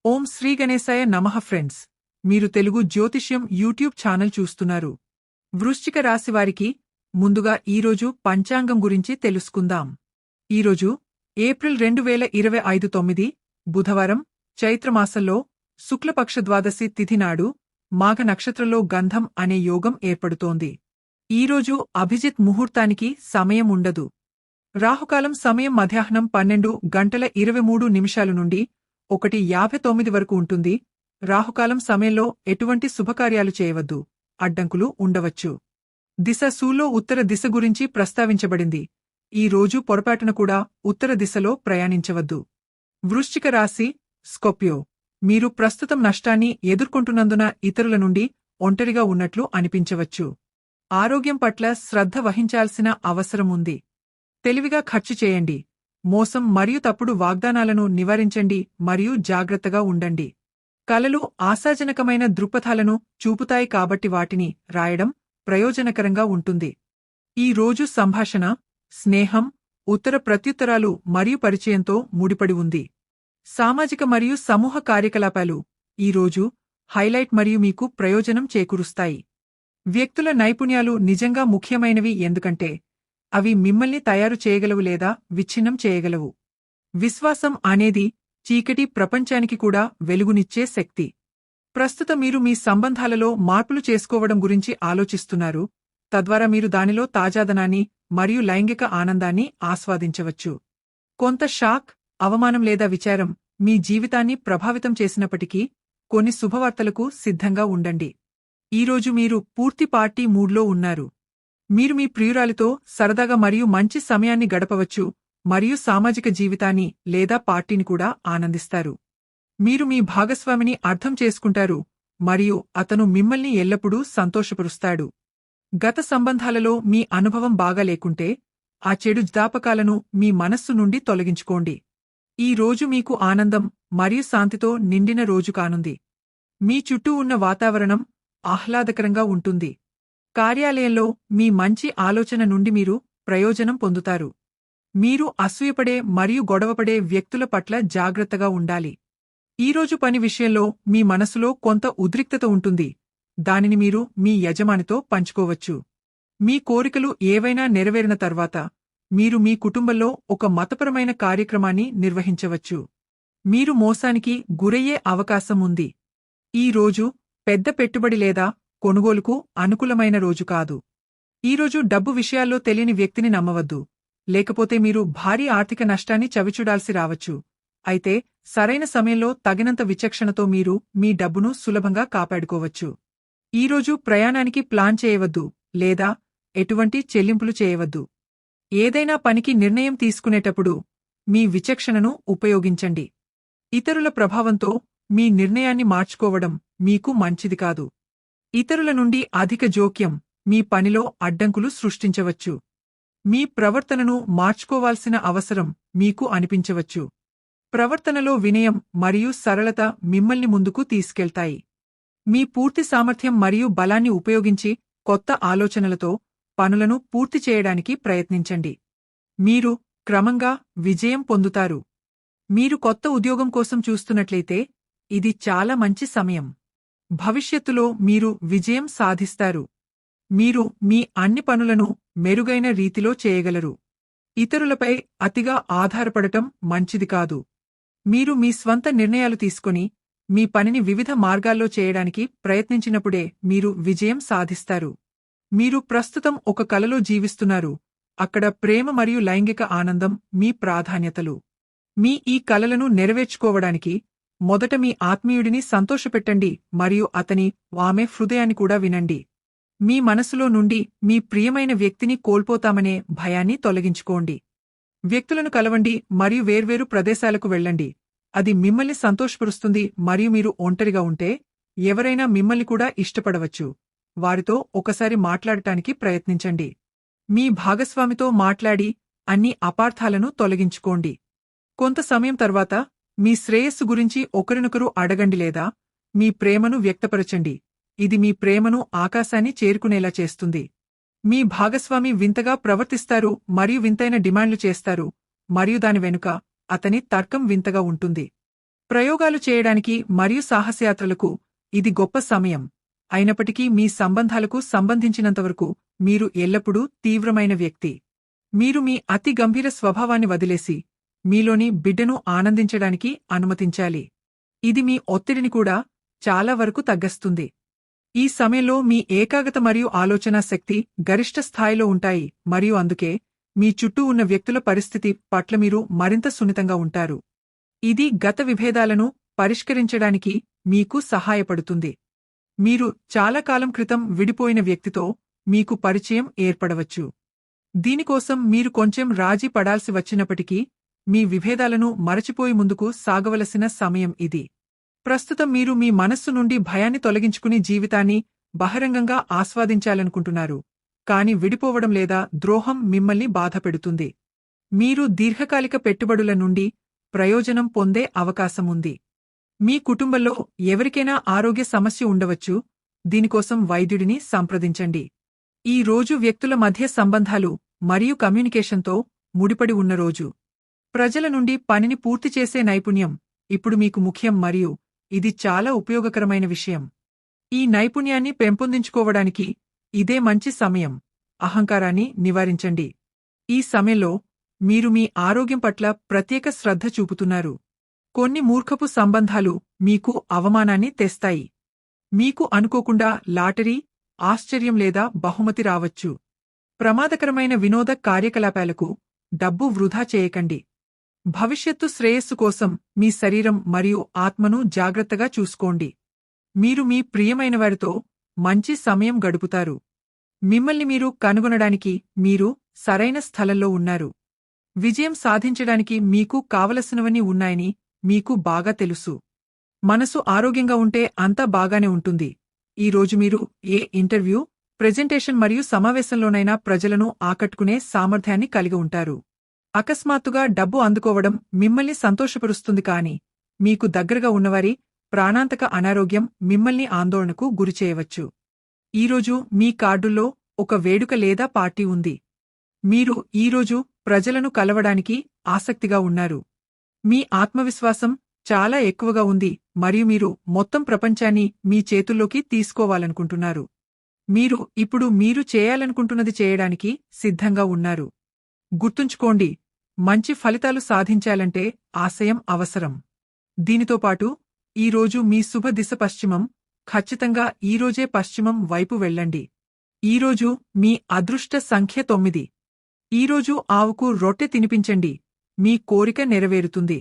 ఓం శ్రీ గణేశాయ నమః ఫ్రెండ్స్, మీరు తెలుగు జ్యోతిష్యం యూట్యూబ్ ఛానల్ చూస్తున్నారు. వృశ్చిక రాశివారికి ముందుగా ఈరోజు పంచాంగం గురించి తెలుసుకుందాం. ఈరోజు ఏప్రిల్ 2025 9 బుధవారం, చైత్రమాసంలో శుక్లపక్ష ద్వాదశి తిథి నాడు మాఘ నక్షత్రంలో గంధం అనే యోగం ఏర్పడుతోంది. ఈరోజు అభిజిత్ ముహూర్తానికి సమయం ఉండదు. రాహుకాలం సమయం మధ్యాహ్నం 12:23 నుండి 1:59 వరకు ఉంటుంది. రాహుకాలం సమయంలో ఎటువంటి శుభకార్యాలు చేయవద్దు. అడ్డంకులు ఉండవచ్చు. దిశ సూలో ఉత్తర దిశ గురించి ప్రస్తావించబడింది. ఈ రోజు పొరపాటున కూడా ఉత్తర దిశలో ప్రయాణించవద్దు. వృశ్చిక రాశి, స్కార్పియో, మీరు ప్రస్తుతం నష్టాన్ని ఎదుర్కొంటున్నందున ఇతరుల నుండి ఒంటరిగా ఉన్నట్లు అనిపించవచ్చు. ఆరోగ్యం పట్ల శ్రద్ధ వహించాల్సిన అవసరం ఉంది. తెలివిగా ఖర్చు చేయండి. మోసం మరియు తప్పుడు వాగ్దానాలను నివారించండి మరియు జాగ్రత్తగా ఉండండి. కలలు ఆశాజనకమైన దృక్పథాలను చూపుతాయి కాబట్టి వాటిని రాయడం ప్రయోజనకరంగా ఉంటుంది. ఈ రోజు సంభాషణ, స్నేహం, ఉత్తర ప్రత్యుత్తరాలు మరియు పరిచయంతో ముడిపడి ఉంది. సామాజిక మరియు సమూహ కార్యకలాపాలు ఈ రోజు హైలైట్ మరియు మీకు ప్రయోజనం చేకూరుస్తాయి. వ్యక్తుల నైపుణ్యాలు నిజంగా ముఖ్యమైనవి ఎందుకంటే అవి మిమ్మల్ని తయారు చేయగలవు లేదా విచ్ఛిన్నం చేయగలవు. విశ్వాసం అనేది చీకటి ప్రపంచానికి కూడా వెలుగునిచ్చే శక్తి. ప్రస్తుతం మీరు మీ సంబంధాలలో మార్పులు చేసుకోవడం గురించి ఆలోచిస్తున్నారు. తద్వారా మీరు దానిలో తాజాదనాన్ని మరియు లైంగిక ఆనందాన్ని ఆస్వాదించవచ్చు. కొంత షాక్, అవమానం లేదా విచారం మీ జీవితాన్ని ప్రభావితం చేసినప్పటికీ కొన్ని శుభవార్తలకు సిద్ధంగా ఉండండి. ఈరోజు మీరు పూర్తి పార్టీ మూడ్లో ఉన్నారు. మీరు మీ ప్రియురాలితో సరదాగా మరియు మంచి సమయాన్ని గడపవచ్చు మరియు సామాజిక జీవితాన్ని లేదా పార్టీని కూడా ఆనందిస్తారు. మీరు మీ భాగస్వామిని అర్థం చేసుకుంటారు మరియు అతను మిమ్మల్ని ఎల్లప్పుడూ సంతోషపరుస్తాడు. గత సంబంధాలలో మీ అనుభవం బాగా లేకుంటే ఆ చెడు జ్ఞాపకాలను మీ మనస్సు నుండి తొలగించుకోండి. ఈ రోజు మీకు ఆనందం మరియు శాంతితో నిండిన రోజు కానుంది. మీ చుట్టూ ఉన్న వాతావరణం ఆహ్లాదకరంగా ఉంటుంది. కార్యాలయంలో మీ మంచి ఆలోచన నుండి మీరు ప్రయోజనం పొందుతారు. మీరు అసూయపడే మరియు గొడవపడే వ్యక్తుల పట్ల జాగ్రత్తగా ఉండాలి. ఈరోజు పని విషయంలో మీ మనసులో కొంత ఉద్రిక్తత ఉంటుంది. దానిని మీరు మీ యజమానితో పంచుకోవచ్చు. మీ కోరికలు ఏవైనా నెరవేరిన తర్వాత మీరు మీ కుటుంబంలో ఒక మతపరమైన కార్యక్రమాన్ని నిర్వహించవచ్చు. మీరు మోసానికి గురయ్యే అవకాశం ఉంది. ఈ రోజు పెద్ద పెట్టుబడి లేదా కొనుగోలుకు అనుకూలమైన రోజు కాదు. ఈరోజు డబ్బు విషయాల్లో తెలియని వ్యక్తిని నమ్మవద్దు, లేకపోతే మీరు భారీ ఆర్థిక నష్టాన్ని చవిచూడాల్సి రావచ్చు. అయితే సరైన సమయంలో తగినంత విచక్షణతో మీరు మీ డబ్బును సులభంగా కాపాడుకోవచ్చు. ఈరోజు ప్రయాణానికి ప్లాన్ చేయవద్దు లేదా ఎటువంటి చెల్లింపులు చేయవద్దు. ఏదైనా పనికి నిర్ణయం తీసుకునేటప్పుడు మీ విచక్షణను ఉపయోగించండి. ఇతరుల ప్రభావంతో మీ నిర్ణయాన్ని మార్చుకోవడం మీకు మంచిది కాదు. ఇతరుల నుండి అధిక జోక్యం మీ పనిలో అడ్డంకులు సృష్టించవచ్చు. మీ ప్రవర్తనను మార్చుకోవాల్సిన అవసరం మీకు అనిపించవచ్చు. ప్రవర్తనలో వినయం మరియు సరళత మిమ్మల్ని ముందుకు తీసుకెళ్తాయి. మీ పూర్తి సామర్థ్యం మరియు బలాన్ని ఉపయోగించి కొత్త ఆలోచనలతో పనులను పూర్తి చేయడానికి ప్రయత్నించండి. మీరు క్రమంగా విజయం పొందుతారు. మీరు కొత్త ఉద్యోగం కోసం చూస్తున్నట్లయితే ఇది చాలా మంచి సమయం. భవిష్యత్తులో మీరు విజయం సాధిస్తారు. మీరు మీ అన్ని పనులను మెరుగైన రీతిలో చేయగలరు. ఇతరులపై అతిగా ఆధారపడటం మంచిది కాదు. మీరు మీ స్వంత నిర్ణయాలు తీసుకొని మీ పనిని వివిధ మార్గాల్లో చేయడానికి ప్రయత్నించినప్పుడే మీరు విజయం సాధిస్తారు. మీరు ప్రస్తుతం ఒక కలలో జీవిస్తున్నారు. అక్కడ ప్రేమ మరియు లైంగిక ఆనందం మీ ప్రాధాన్యతలు. మీ ఈ కలలను నెరవేర్చుకోవడానికి మొదట మీ ఆత్మీయుడిని సంతోషపెట్టండి మరియు ఆమె హృదయాన్ని కూడా వినండి. మీ మనసులో నుండి మీ ప్రియమైన వ్యక్తిని కోల్పోతామనే భయాన్ని తొలగించుకోండి. వ్యక్తులను కలవండి మరియు వేర్వేరు ప్రదేశాలకు వెళ్ళండి. అది మిమ్మల్ని సంతోషపరుస్తుంది మరియు మీరు ఒంటరిగా ఉంటే ఎవరైనా మిమ్మల్ని కూడా ఇష్టపడవచ్చు. వారితో ఒకసారి మాట్లాడటానికి ప్రయత్నించండి. మీ భాగస్వామితో మాట్లాడి అన్ని అపార్థాలను తొలగించుకోండి. కొంత సమయం తర్వాత మీ శ్రేయస్సు గురించి ఒకరినొకరు అడగండి లేదా మీ ప్రేమను వ్యక్తపరచండి. ఇది మీ ప్రేమను ఆకాశాన్ని చేరుకునేలా చేస్తుంది. మీ భాగస్వామి వింతగా ప్రవర్తిస్తారు మరియు వింతైన డిమాండ్లు చేస్తారు మరియు దాని వెనుక అతని తర్కం వింతగా ఉంటుంది. ప్రయోగాలు చేయడానికి మరియు సాహసయాత్రలకు ఇది గొప్ప సమయం. అయినప్పటికీ మీ సంబంధాలకు సంబంధించినంతవరకు మీరు ఎల్లప్పుడూ తీవ్రమైన వ్యక్తి. మీరు మీ అతి గంభీర స్వభావాన్ని వదిలేసి మీలోని బిడ్డను ఆనందించడానికి అనుమతించాలి. ఇది మీ ఒత్తిడిని కూడా చాలా వరకు తగ్గిస్తుంది. ఈ సమయంలో మీ ఏకాగ్రత మరియు ఆలోచనా శక్తి గరిష్ట స్థాయిలో ఉంటాయి మరియు అందుకే మీ చుట్టూ ఉన్న వ్యక్తుల పరిస్థితి పట్ల మీరు మరింత సున్నితంగా ఉంటారు. ఇది గత విభేదాలను పరిష్కరించడానికి మీకు సహాయపడుతుంది. మీరు చాలా కాలం క్రితం విడిపోయిన వ్యక్తితో మీకు పరిచయం ఏర్పడవచ్చు. దీనికోసం మీరు కొంచెం రాజీ పడాల్సి వచ్చినప్పటికీ మీ విభేదాలను మరచిపోయి ముందుకు సాగవలసిన సమయం ఇది. ప్రస్తుతం మీరు మీ మనస్సు నుండి భయాన్ని తొలగించుకుని జీవితాన్ని బహిరంగంగా ఆస్వాదించాలనుకుంటున్నారు. కాని విడిపోవడం లేదా ద్రోహం మిమ్మల్ని బాధపెడుతుంది. మీరు దీర్ఘకాలిక పెట్టుబడుల నుండి ప్రయోజనం పొందే అవకాశముంది. మీ కుటుంబంలో ఎవరికైనా ఆరోగ్య సమస్య ఉండవచ్చు. దీనికోసం వైద్యుడిని సంప్రదించండి. ఈ రోజు వ్యక్తుల మధ్య సంబంధాలు మరియు కమ్యూనికేషన్తో ముడిపడి ఉన్న రోజు. ప్రజల నుండి పనిని పూర్తి చేసే నైపుణ్యం ఇప్పుడు మీకు ముఖ్యం మరియు ఇది చాలా ఉపయోగకరమైన విషయం. ఈ నైపుణ్యాన్ని పెంపొందించుకోవడానికి ఇదే మంచి సమయం. అహంకారాన్ని నివారించండి. ఈ సమయంలో మీరు మీ ఆరోగ్యం పట్ల ప్రత్యేక శ్రద్ధ చూపుతున్నారు. కొన్ని మూర్ఖపు సంబంధాలు మీకు అవమానాన్ని తెస్తాయి. మీకు అనుకోకుండా లాటరీ, ఆశ్చర్యం లేదా బహుమతి రావచ్చు. ప్రమాదకరమైన వినోద కార్యకలాపాలకు డబ్బు వృధా చేయకండి. భవిష్యత్తు శ్రేయస్సు కోసం మీ శరీరం మరియు ఆత్మను జాగ్రత్తగా చూసుకోండి. మీరు మీ ప్రియమైనవారితో మంచి సమయం గడుపుతారు. మిమ్మల్ని మీరు కనుగొనడానికి మీరు సరైన స్థలంలో ఉన్నారు. విజయం సాధించడానికి మీకు కావలసినవన్నీ ఉన్నాయని మీకు బాగా తెలుసు. మనసు ఆరోగ్యంగా ఉంటే అంతా బాగానే ఉంటుంది. ఈ రోజు మీరు ఏ ఇంటర్వ్యూ, ప్రెజెంటేషన్ మరియు సమావేశంలోనైనా ప్రజలను ఆకట్టుకునే సామర్థ్యాన్ని కలిగి ఉంటారు. అకస్మాత్తుగా డబ్బు అందుకోవడం మిమ్మల్ని సంతోషపరుస్తుంది కాని మీకు దగ్గరగా ఉన్నవారి ప్రాణాంతక అనారోగ్యం మిమ్మల్ని ఆందోళనకు గురిచేయవచ్చు. ఈరోజు మీ కార్డుల్లో ఒక వేడుక లేదా పార్టీ ఉంది. మీరు ఈరోజు ప్రజలను కలవడానికి ఆసక్తిగా ఉన్నారు. మీ ఆత్మవిశ్వాసం చాలా ఎక్కువగా ఉంది మరియు మీరు మొత్తం ప్రపంచాన్ని మీ చేతుల్లోకి తీసుకోవాలనుకుంటున్నారు. మీరు ఇప్పుడు మీరు చేయాలనుకుంటున్నది చేయడానికి సిద్ధంగా ఉన్నారు. గుర్తుంచుకోండి, మంచి ఫలితాలు సాధించాలంటే ఆశయం అవసరం. దీనితో పాటు ఈరోజు మీ శుభ దిశ పశ్చిమం. ఖచ్చితంగా ఈరోజే పశ్చిమం వైపు వెళ్ళండి. ఈరోజు మీ అదృష్ట సంఖ్య 9. ఈరోజు ఆవుకు రొట్టె తినిపించండి. మీ కోరిక నెరవేరుతుంది.